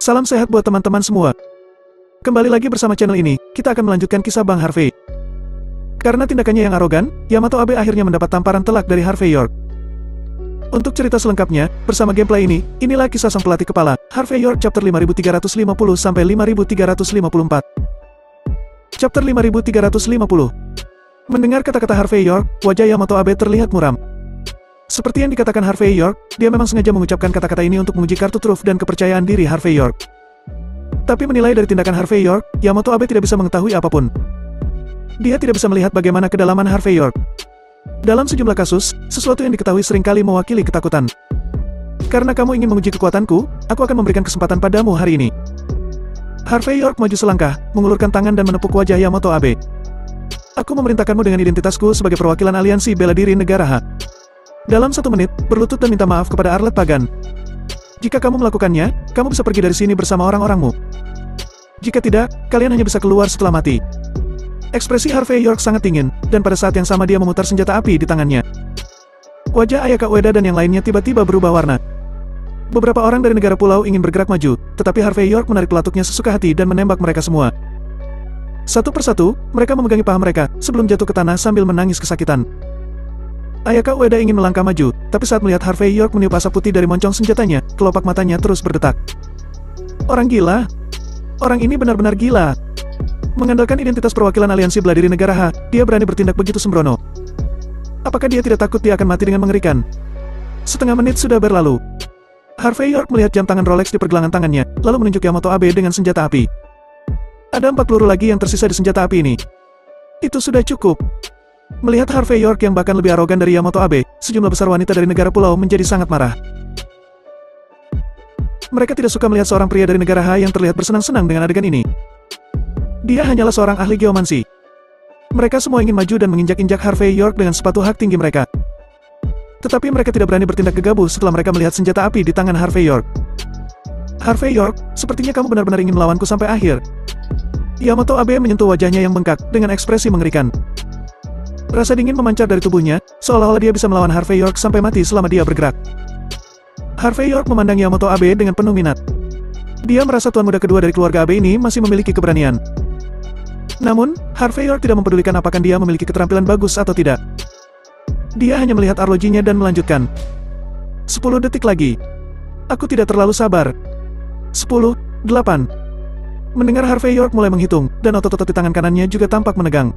Salam sehat buat teman-teman semua. Kembali lagi bersama channel ini, kita akan melanjutkan kisah Bang Harvey. Karena tindakannya yang arogan, Yamato Abe akhirnya mendapat tamparan telak dari Harvey York. Untuk cerita selengkapnya, bersama gameplay ini, inilah kisah sang pelatih kepala, Harvey York chapter 5350-5354. Chapter 5350. Mendengar kata-kata Harvey York, wajah Yamato Abe terlihat muram. Seperti yang dikatakan Harvey York, dia memang sengaja mengucapkan kata-kata ini untuk menguji kartu truf dan kepercayaan diri Harvey York. Tapi menilai dari tindakan Harvey York, Yamato Abe tidak bisa mengetahui apapun. Dia tidak bisa melihat bagaimana kedalaman Harvey York. Dalam sejumlah kasus, sesuatu yang diketahui seringkali mewakili ketakutan. Karena kamu ingin menguji kekuatanku, aku akan memberikan kesempatan padamu hari ini. Harvey York maju selangkah, mengulurkan tangan dan menepuk wajah Yamato Abe. Aku memerintahkanmu dengan identitasku sebagai perwakilan aliansi bela diri negara H. Dalam 1 menit, berlutut dan minta maaf kepada Arlet Pagan. Jika kamu melakukannya, kamu bisa pergi dari sini bersama orang-orangmu. Jika tidak, kalian hanya bisa keluar setelah mati. Ekspresi Harvey York sangat dingin, dan pada saat yang sama dia memutar senjata api di tangannya. Wajah Ayaka Ueda dan yang lainnya tiba-tiba berubah warna. Beberapa orang dari negara pulau ingin bergerak maju, tetapi Harvey York menarik pelatuknya sesuka hati dan menembak mereka semua. Satu persatu, mereka memegangi paha mereka, sebelum jatuh ke tanah sambil menangis kesakitan. Ayaka Ueda ingin melangkah maju, tapi saat melihat Harvey York meniup asap putih dari moncong senjatanya, kelopak matanya terus berdetak. Orang gila? Orang ini benar-benar gila. Mengandalkan identitas perwakilan aliansi bela diri negara H, dia berani bertindak begitu sembrono. Apakah dia tidak takut dia akan mati dengan mengerikan? Setengah menit sudah berlalu. Harvey York melihat jam tangan Rolex di pergelangan tangannya, lalu menunjuk Yamato Abe dengan senjata api. Ada 4 peluru lagi yang tersisa di senjata api ini. Itu sudah cukup. Melihat Harvey York yang bahkan lebih arogan dari Yamato Abe, sejumlah besar wanita dari negara pulau menjadi sangat marah. Mereka tidak suka melihat seorang pria dari negara H yang terlihat bersenang-senang dengan adegan ini. Dia hanyalah seorang ahli geomansi. Mereka semua ingin maju dan menginjak-injak Harvey York dengan sepatu hak tinggi mereka. Tetapi mereka tidak berani bertindak gegabah setelah mereka melihat senjata api di tangan Harvey York. Harvey York, sepertinya kamu benar-benar ingin melawanku sampai akhir. Yamato Abe menyentuh wajahnya yang bengkak, dengan ekspresi mengerikan. Rasa dingin memancar dari tubuhnya, seolah-olah dia bisa melawan Harvey York sampai mati selama dia bergerak. Harvey York memandang Yamato Abe dengan penuh minat. Dia merasa tuan muda kedua dari keluarga Abe ini masih memiliki keberanian. Namun, Harvey York tidak mempedulikan apakah dia memiliki keterampilan bagus atau tidak. Dia hanya melihat arlojinya dan melanjutkan. 10 detik lagi. Aku tidak terlalu sabar. 10, 8. Mendengar Harvey York mulai menghitung, dan otot-otot di tangan kanannya juga tampak menegang.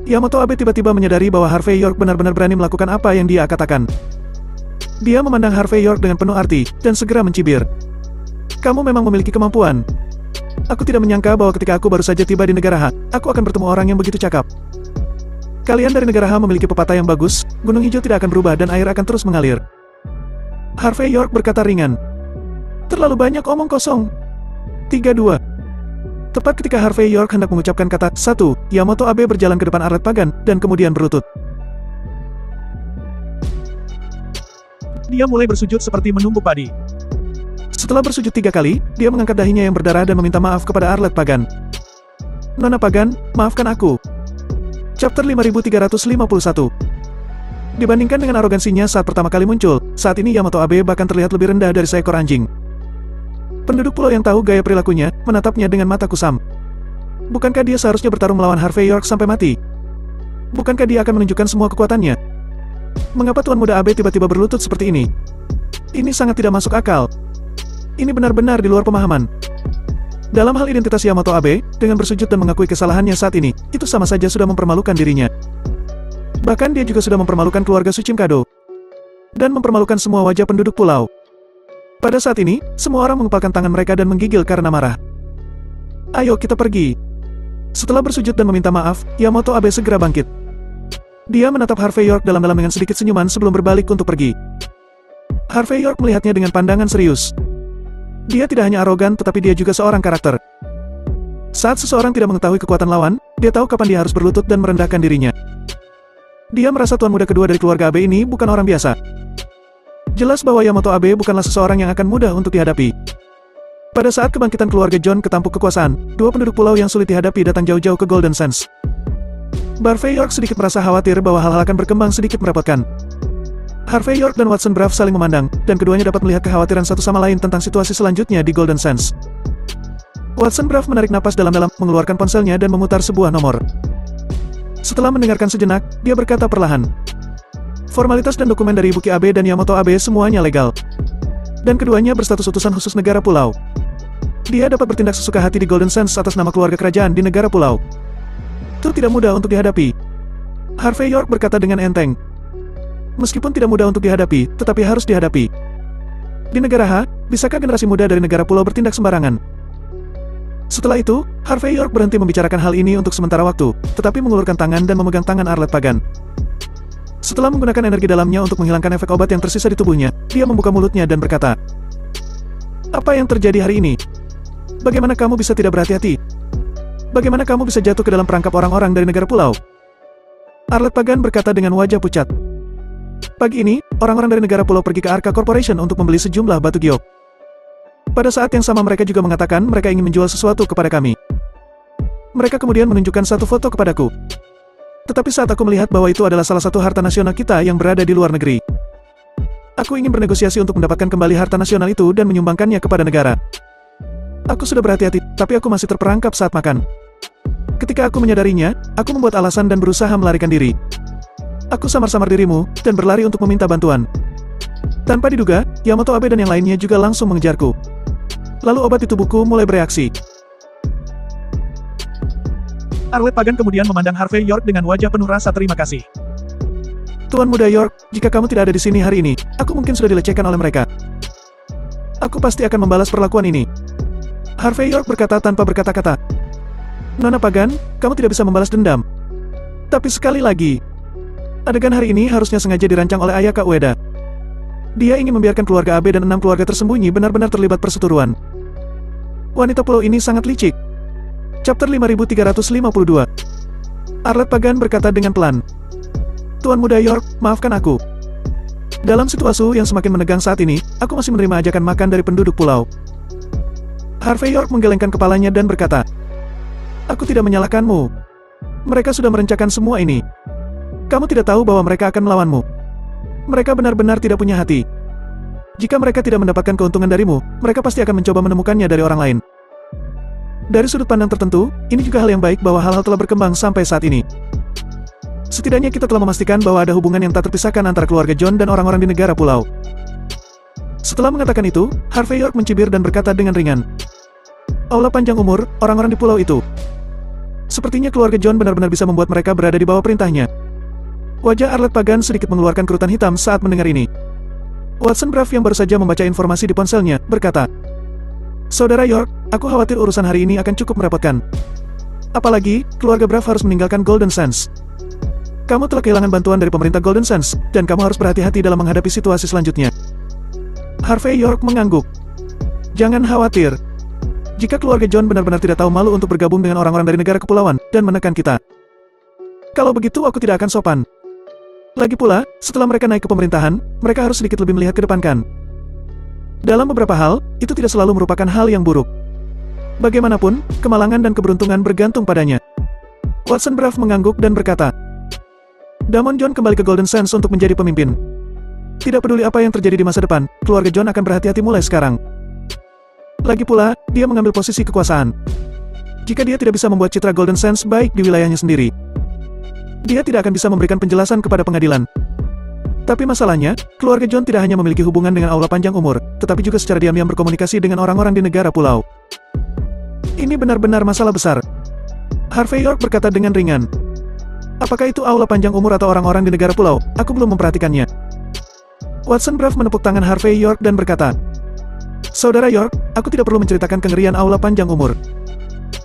Yamato Abe tiba-tiba menyadari bahwa Harvey York benar-benar berani melakukan apa yang dia katakan. Dia memandang Harvey York dengan penuh arti, dan segera mencibir. Kamu memang memiliki kemampuan. Aku tidak menyangka bahwa ketika aku baru saja tiba di negara H, aku akan bertemu orang yang begitu cakap. Kalian dari negara H memiliki pepatah yang bagus, gunung hijau tidak akan berubah dan air akan terus mengalir. Harvey York berkata ringan. Terlalu banyak omong kosong. 3-2. Tepat ketika Harvey York hendak mengucapkan kata 1, Yamato Abe berjalan ke depan Arlet Pagan, dan kemudian berlutut. Dia mulai bersujud seperti menumbuk padi. Setelah bersujud 3 kali, dia mengangkat dahinya yang berdarah dan meminta maaf kepada Arlet Pagan. Nona Pagan, maafkan aku. Chapter 5351. Dibandingkan dengan arogansinya saat pertama kali muncul, saat ini Yamato Abe bahkan terlihat lebih rendah dari seekor anjing. Penduduk pulau yang tahu gaya perilakunya, menatapnya dengan mata kusam. Bukankah dia seharusnya bertarung melawan Harvey York sampai mati? Bukankah dia akan menunjukkan semua kekuatannya? Mengapa Tuan Muda Abe tiba-tiba berlutut seperti ini? Ini sangat tidak masuk akal. Ini benar-benar di luar pemahaman. Dalam hal identitas Yamato Abe, dengan bersujud dan mengakui kesalahannya saat ini, itu sama saja sudah mempermalukan dirinya. Bahkan dia juga sudah mempermalukan keluarga Tsuchimikado. Dan mempermalukan semua wajah penduduk pulau. Pada saat ini, semua orang mengepalkan tangan mereka dan menggigil karena marah. Ayo kita pergi. Setelah bersujud dan meminta maaf, Yamato Abe segera bangkit. Dia menatap Harvey York dalam-dalam dengan sedikit senyuman sebelum berbalik untuk pergi. Harvey York melihatnya dengan pandangan serius. Dia tidak hanya arogan tetapi dia juga seorang karakter. Saat seseorang tidak mengetahui kekuatan lawan, dia tahu kapan dia harus berlutut dan merendahkan dirinya. Dia merasa tuan muda kedua dari keluarga Abe ini bukan orang biasa. Jelas bahwa Yamato Abe bukanlah seseorang yang akan mudah untuk dihadapi. Pada saat kebangkitan keluarga John ketampuk kekuasaan, 2 penduduk pulau yang sulit dihadapi datang jauh-jauh ke Golden Sands. Harvey York sedikit merasa khawatir bahwa hal-hal akan berkembang sedikit merepotkan. Harvey York dan Watson Braff saling memandang, dan keduanya dapat melihat kekhawatiran satu sama lain tentang situasi selanjutnya di Golden Sands. Watson Braff menarik napas dalam-dalam, mengeluarkan ponselnya dan memutar sebuah nomor. Setelah mendengarkan sejenak, dia berkata perlahan. Formalitas dan dokumen dari Ibuki Abe dan Yamato Abe semuanya legal. Dan keduanya berstatus utusan khusus negara pulau. Dia dapat bertindak sesuka hati di Golden Sands atas nama keluarga kerajaan di negara pulau. Itu tidak mudah untuk dihadapi. Harvey York berkata dengan enteng. Meskipun tidak mudah untuk dihadapi, tetapi harus dihadapi. Di negara H, bisakah generasi muda dari negara pulau bertindak sembarangan? Setelah itu, Harvey York berhenti membicarakan hal ini untuk sementara waktu, tetapi mengulurkan tangan dan memegang tangan Arlet Pagan. Setelah menggunakan energi dalamnya untuk menghilangkan efek obat yang tersisa di tubuhnya, dia membuka mulutnya dan berkata, "Apa yang terjadi hari ini? Bagaimana kamu bisa tidak berhati-hati? Bagaimana kamu bisa jatuh ke dalam perangkap orang-orang dari negara pulau?" Arlet Pagan berkata dengan wajah pucat. Pagi ini, orang-orang dari negara pulau pergi ke Arca Corporation untuk membeli sejumlah batu giok. Pada saat yang sama mereka juga mengatakan mereka ingin menjual sesuatu kepada kami. Mereka kemudian menunjukkan satu foto kepadaku. Tetapi saat aku melihat bahwa itu adalah salah satu harta nasional kita yang berada di luar negeri. Aku ingin bernegosiasi untuk mendapatkan kembali harta nasional itu dan menyumbangkannya kepada negara. Aku sudah berhati-hati, tapi aku masih terperangkap saat makan. Ketika aku menyadarinya, aku membuat alasan dan berusaha melarikan diri. Aku samar-samar dirimu, dan berlari untuk meminta bantuan. Tanpa diduga, Yamato Abe dan yang lainnya juga langsung mengejarku. Lalu obat di tubuhku mulai bereaksi. Arlet Pagan kemudian memandang Harvey York dengan wajah penuh rasa terima kasih. Tuan Muda York, jika kamu tidak ada di sini hari ini, aku mungkin sudah dilecehkan oleh mereka. Aku pasti akan membalas perlakuan ini. Harvey York berkata tanpa berkata-kata. Nona Pagan, kamu tidak bisa membalas dendam. Tapi sekali lagi, adegan hari ini harusnya sengaja dirancang oleh Ayaka Ueda. Dia ingin membiarkan keluarga Abe dan 6 keluarga tersembunyi benar-benar terlibat perseteruan. Wanita pulau ini sangat licik. Chapter 5352. Arlet Pagan berkata dengan pelan. Tuan Muda York, maafkan aku. Dalam situasi yang semakin menegang saat ini, aku masih menerima ajakan makan dari penduduk pulau. Harvey York menggelengkan kepalanya dan berkata, Aku tidak menyalahkanmu. Mereka sudah merencanakan semua ini. Kamu tidak tahu bahwa mereka akan melawanmu. Mereka benar-benar tidak punya hati. Jika mereka tidak mendapatkan keuntungan darimu, mereka pasti akan mencoba menemukannya dari orang lain. Dari sudut pandang tertentu, ini juga hal yang baik bahwa hal-hal telah berkembang sampai saat ini. Setidaknya kita telah memastikan bahwa ada hubungan yang tak terpisahkan antara keluarga John dan orang-orang di negara pulau. Setelah mengatakan itu, Harvey York mencibir dan berkata dengan ringan. Aula panjang umur, orang-orang di pulau itu. Sepertinya keluarga John benar-benar bisa membuat mereka berada di bawah perintahnya. Wajah Arlet Pagan sedikit mengeluarkan kerutan hitam saat mendengar ini. Watson Braff yang baru saja membaca informasi di ponselnya, berkata, Saudara York, aku khawatir urusan hari ini akan cukup merepotkan. Apalagi, keluarga Braff harus meninggalkan Golden Sands. Kamu telah kehilangan bantuan dari pemerintah Golden Sands, dan kamu harus berhati-hati dalam menghadapi situasi selanjutnya. Harvey York mengangguk. Jangan khawatir. Jika keluarga John benar-benar tidak tahu malu untuk bergabung dengan orang-orang dari negara kepulauan, dan menekan kita. Kalau begitu aku tidak akan sopan. Lagi pula, setelah mereka naik ke pemerintahan, mereka harus sedikit lebih melihat ke depan kan. Dalam beberapa hal, itu tidak selalu merupakan hal yang buruk. Bagaimanapun, kemalangan dan keberuntungan bergantung padanya. Watson Braff mengangguk dan berkata, Damon John kembali ke Golden Sands untuk menjadi pemimpin. Tidak peduli apa yang terjadi di masa depan, keluarga John akan berhati-hati mulai sekarang. Lagi pula, dia mengambil posisi kekuasaan. Jika dia tidak bisa membuat citra Golden Sands baik di wilayahnya sendiri, dia tidak akan bisa memberikan penjelasan kepada pengadilan. Tapi masalahnya, keluarga John tidak hanya memiliki hubungan dengan Aula Panjang Umur, tetapi juga secara diam-diam berkomunikasi dengan orang-orang di negara pulau. Ini benar-benar masalah besar. Harvey York berkata dengan ringan. Apakah itu Aula Panjang Umur atau orang-orang di negara pulau? Aku belum memperhatikannya. Watson Braff menepuk tangan Harvey York dan berkata, Saudara York, aku tidak perlu menceritakan kengerian Aula Panjang Umur.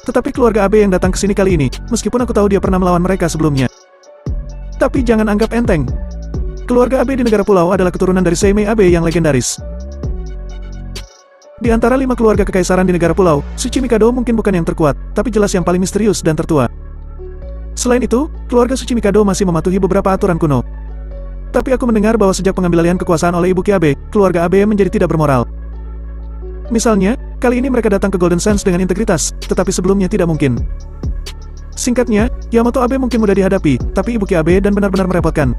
Tetapi keluarga Abe yang datang ke sini kali ini, meskipun aku tahu dia pernah melawan mereka sebelumnya. Tapi jangan anggap enteng. Keluarga Abe di negara pulau adalah keturunan dari Seimei Abe yang legendaris. Di antara 5 keluarga kekaisaran di negara pulau, Tsuchi Mikado mungkin bukan yang terkuat, tapi jelas yang paling misterius dan tertua. Selain itu, keluarga Tsuchi Mikado masih mematuhi beberapa aturan kuno. Tapi aku mendengar bahwa sejak pengambil alihan kekuasaan oleh Ibuki Abe, keluarga Abe menjadi tidak bermoral. Misalnya, kali ini mereka datang ke Golden Sands dengan integritas, tetapi sebelumnya tidak mungkin. Singkatnya, Yamato Abe mungkin mudah dihadapi, tapi Ibuki Abe dan benar-benar merepotkan.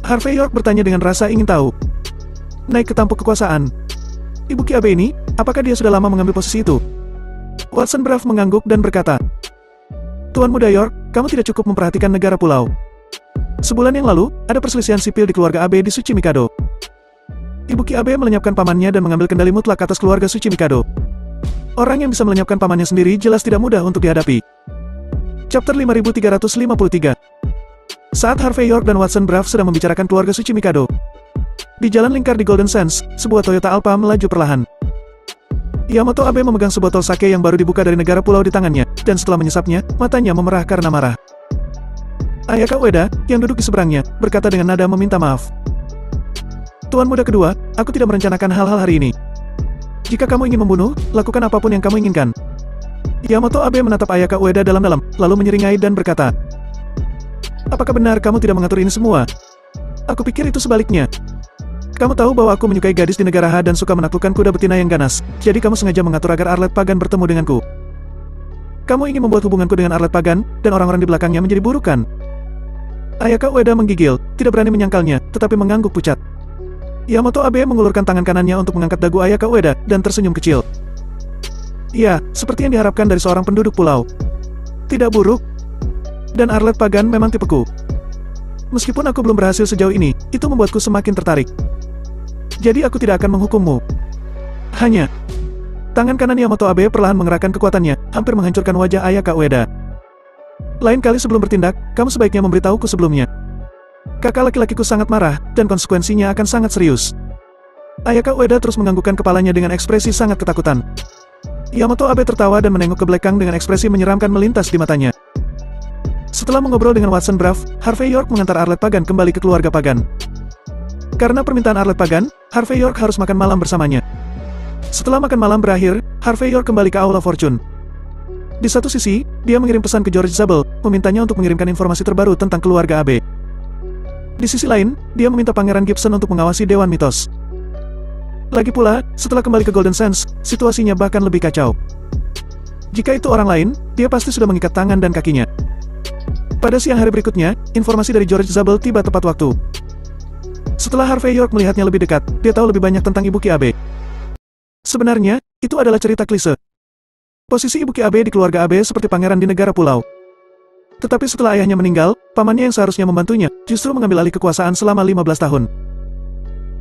Harvey York bertanya dengan rasa ingin tahu. Naik ke tampuk kekuasaan. Ibu Ki Abe ini, apakah dia sudah lama mengambil posisi itu? Watson Braff mengangguk dan berkata, Tuan Muda York, kamu tidak cukup memperhatikan negara pulau. Sebulan yang lalu, ada perselisihan sipil di keluarga Abe di Suci Mikado. Ibu Ki Abe melenyapkan pamannya dan mengambil kendali mutlak atas keluarga Suci Mikado. Orang yang bisa melenyapkan pamannya sendiri jelas tidak mudah untuk dihadapi. Chapter 5353. Saat Harvey York dan Watson Braff sedang membicarakan keluarga Suci Mikado, di jalan lingkar di Golden Sands, sebuah Toyota Alphard melaju perlahan. Yamato Abe memegang sebotol sake yang baru dibuka dari negara pulau di tangannya, dan setelah menyesapnya, matanya memerah karena marah. Ayaka Ueda, yang duduk di seberangnya, berkata dengan nada meminta maaf. Tuan muda kedua, aku tidak merencanakan hal-hal hari ini. Jika kamu ingin membunuh, lakukan apapun yang kamu inginkan. Yamato Abe menatap Ayaka Ueda dalam-dalam, lalu menyeringai dan berkata, apakah benar kamu tidak mengatur ini semua? Aku pikir itu sebaliknya. Kamu tahu bahwa aku menyukai gadis di negara Ha dan suka menaklukkan kuda betina yang ganas, jadi kamu sengaja mengatur agar Arlet Pagan bertemu denganku. Kamu ingin membuat hubunganku dengan Arlet Pagan, dan orang-orang di belakangnya menjadi buruk kan? Ayaka Ueda menggigil, tidak berani menyangkalnya, tetapi mengangguk pucat. Yamato Abe mengulurkan tangan kanannya untuk mengangkat dagu Ayaka Ueda, dan tersenyum kecil. Iya, seperti yang diharapkan dari seorang penduduk pulau. Tidak buruk. Dan Arlet Pagan memang tipeku. Meskipun aku belum berhasil sejauh ini, itu membuatku semakin tertarik. Jadi aku tidak akan menghukummu. Hanya, tangan kanan Yamato Abe perlahan mengerahkan kekuatannya, hampir menghancurkan wajah Ayaka Ueda. Lain kali sebelum bertindak, kamu sebaiknya memberitahuku sebelumnya. Kakak laki-lakiku sangat marah, dan konsekuensinya akan sangat serius. Ayaka Ueda terus menganggukkan kepalanya dengan ekspresi sangat ketakutan. Yamato Abe tertawa dan menengok ke belakang dengan ekspresi menyeramkan melintas di matanya. Setelah mengobrol dengan Watson Braff, Harvey York mengantar Arlet Pagan kembali ke keluarga Pagan. Karena permintaan Arlet Pagan, Harvey York harus makan malam bersamanya. Setelah makan malam berakhir, Harvey York kembali ke Aula Fortune. Di satu sisi, dia mengirim pesan ke George Zabel, memintanya untuk mengirimkan informasi terbaru tentang keluarga Abe. Di sisi lain, dia meminta Pangeran Gibson untuk mengawasi Dewan Mitos. Lagi pula, setelah kembali ke Golden Sands, situasinya bahkan lebih kacau. Jika itu orang lain, dia pasti sudah mengikat tangan dan kakinya. Pada siang hari berikutnya, informasi dari George Zabel tiba tepat waktu. Setelah Harvey York melihatnya lebih dekat, dia tahu lebih banyak tentang Ibu Ki Abe. Sebenarnya, itu adalah cerita klise. Posisi Ibu Ki Abe di keluarga Abe seperti pangeran di negara pulau. Tetapi setelah ayahnya meninggal, pamannya yang seharusnya membantunya, justru mengambil alih kekuasaan selama 15 tahun.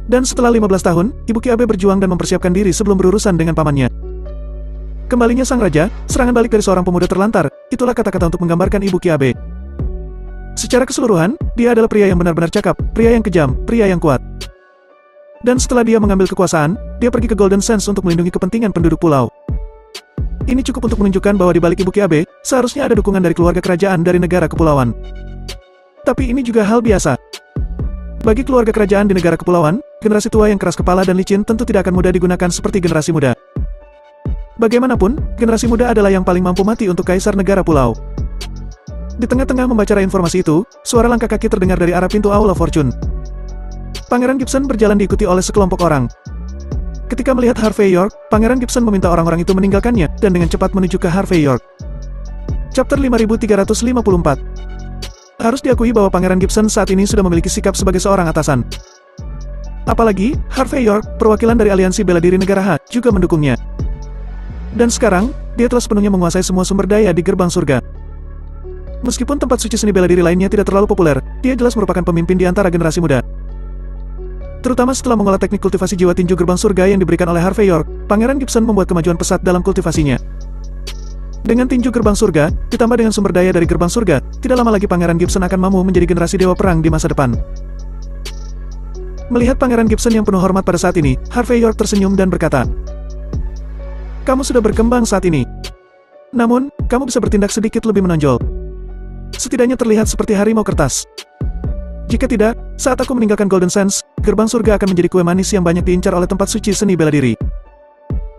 Dan setelah 15 tahun, Ibu Ki Abe berjuang dan mempersiapkan diri sebelum berurusan dengan pamannya. Kembalinya sang raja, serangan balik dari seorang pemuda terlantar, itulah kata-kata untuk menggambarkan Ibu Ki Abe. Secara keseluruhan, dia adalah pria yang benar-benar cakap, pria yang kejam, pria yang kuat. Dan setelah dia mengambil kekuasaan, dia pergi ke Golden Sands untuk melindungi kepentingan penduduk pulau. Ini cukup untuk menunjukkan bahwa di balik Ibu Ki Abe, seharusnya ada dukungan dari keluarga kerajaan dari negara kepulauan. Tapi ini juga hal biasa. Bagi keluarga kerajaan di negara kepulauan, generasi tua yang keras kepala dan licin tentu tidak akan mudah digunakan seperti generasi muda. Bagaimanapun, generasi muda adalah yang paling mampu mati untuk kaisar negara pulau. Di tengah-tengah membaca informasi itu, suara langkah kaki terdengar dari arah pintu Aula Fortune. Pangeran Gibson berjalan diikuti oleh sekelompok orang. Ketika melihat Harvey York, Pangeran Gibson meminta orang-orang itu meninggalkannya, dan dengan cepat menuju ke Harvey York. Chapter 5354. Harus diakui bahwa Pangeran Gibson saat ini sudah memiliki sikap sebagai seorang atasan. Apalagi, Harvey York, perwakilan dari aliansi bela diri negara Ha, juga mendukungnya. Dan sekarang, dia telah sepenuhnya menguasai semua sumber daya di gerbang surga. Meskipun tempat suci seni bela diri lainnya tidak terlalu populer, dia jelas merupakan pemimpin di antara generasi muda. Terutama setelah mengolah teknik kultivasi jiwa tinju gerbang surga yang diberikan oleh Harvey York, Pangeran Gibson membuat kemajuan pesat dalam kultivasinya. Dengan tinju gerbang surga, ditambah dengan sumber daya dari gerbang surga, tidak lama lagi Pangeran Gibson akan mampu menjadi generasi dewa perang di masa depan. Melihat Pangeran Gibson yang penuh hormat pada saat ini, Harvey York tersenyum dan berkata, "Kamu sudah berkembang saat ini. Namun, kamu bisa bertindak sedikit lebih menonjol. Setidaknya terlihat seperti harimau kertas. Jika tidak, saat aku meninggalkan Golden Sands, gerbang surga akan menjadi kue manis yang banyak diincar oleh tempat suci seni bela diri."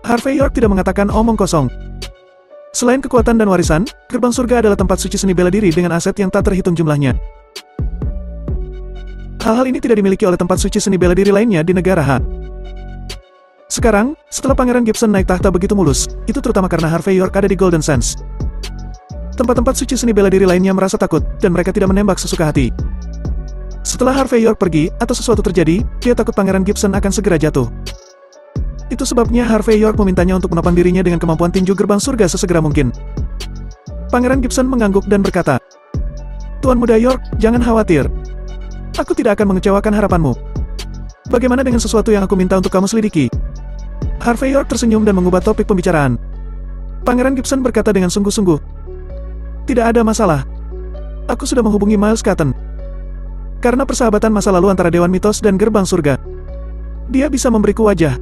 Harvey York tidak mengatakan omong kosong. Selain kekuatan dan warisan, gerbang surga adalah tempat suci seni bela diri dengan aset yang tak terhitung jumlahnya. Hal-hal ini tidak dimiliki oleh tempat suci seni bela diri lainnya di negara Ha. Sekarang, setelah Pangeran Gibson naik tahta begitu mulus, itu terutama karena Harvey York ada di Golden Sands. Tempat-tempat suci seni bela diri lainnya merasa takut, dan mereka tidak menembak sesuka hati. Setelah Harvey York pergi, atau sesuatu terjadi, dia takut Pangeran Gibson akan segera jatuh. Itu sebabnya Harvey York memintanya untuk menopang dirinya dengan kemampuan tinju gerbang surga sesegera mungkin. Pangeran Gibson mengangguk dan berkata, "Tuan Muda York, jangan khawatir. Aku tidak akan mengecewakan harapanmu. Bagaimana dengan sesuatu yang aku minta untuk kamu selidiki?" Harvey York tersenyum dan mengubah topik pembicaraan. Pangeran Gibson berkata dengan sungguh-sungguh, "Tidak ada masalah. Aku sudah menghubungi Miles Cotton. Karena persahabatan masa lalu antara Dewan Mitos dan Gerbang Surga. Dia bisa memberiku wajah.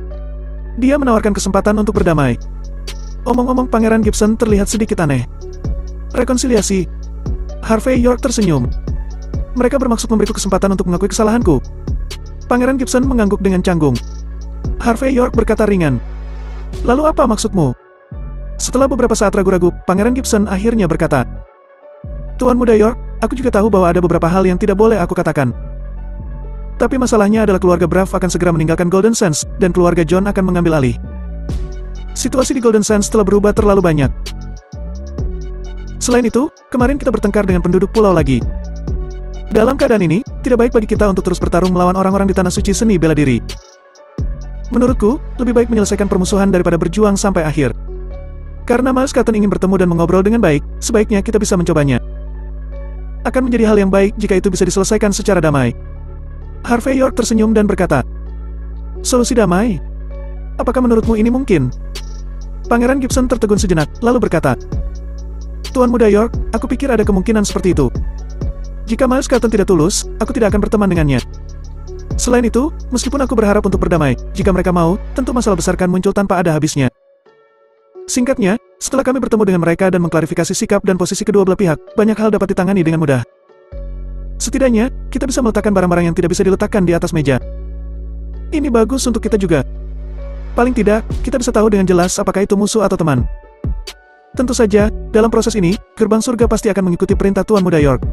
Dia menawarkan kesempatan untuk berdamai." Omong-omong Pangeran Gibson terlihat sedikit aneh. "Rekonsiliasi?" Harvey York tersenyum. "Mereka bermaksud memberiku kesempatan untuk mengakui kesalahanku." Pangeran Gibson mengangguk dengan canggung. Harvey York berkata ringan, "Lalu apa maksudmu?" Setelah beberapa saat ragu-ragu, Pangeran Gibson akhirnya berkata, "Tuan Muda York, aku juga tahu bahwa ada beberapa hal yang tidak boleh aku katakan. Tapi masalahnya adalah keluarga Braff akan segera meninggalkan Golden Sands, dan keluarga John akan mengambil alih. Situasi di Golden Sands telah berubah terlalu banyak. Selain itu, kemarin kita bertengkar dengan penduduk pulau lagi. Dalam keadaan ini, tidak baik bagi kita untuk terus bertarung melawan orang-orang di Tanah Suci Seni Bela Diri. Menurutku, lebih baik menyelesaikan permusuhan daripada berjuang sampai akhir. Karena Miles Cotton ingin bertemu dan mengobrol dengan baik, sebaiknya kita bisa mencobanya. Akan menjadi hal yang baik jika itu bisa diselesaikan secara damai." Harvey York tersenyum dan berkata, "Solusi damai? Apakah menurutmu ini mungkin?" Pangeran Gibson tertegun sejenak, lalu berkata, "Tuan Muda York, aku pikir ada kemungkinan seperti itu. Jika Miles Cotton tidak tulus, aku tidak akan berteman dengannya. Selain itu, meskipun aku berharap untuk berdamai, jika mereka mau, tentu masalah besar akan muncul tanpa ada habisnya. Singkatnya, setelah kami bertemu dengan mereka dan mengklarifikasi sikap dan posisi kedua belah pihak, banyak hal dapat ditangani dengan mudah. Setidaknya, kita bisa meletakkan barang-barang yang tidak bisa diletakkan di atas meja. Ini bagus untuk kita juga. Paling tidak, kita bisa tahu dengan jelas apakah itu musuh atau teman. Tentu saja, dalam proses ini, Gerbang Surga pasti akan mengikuti perintah Tuan Muda York."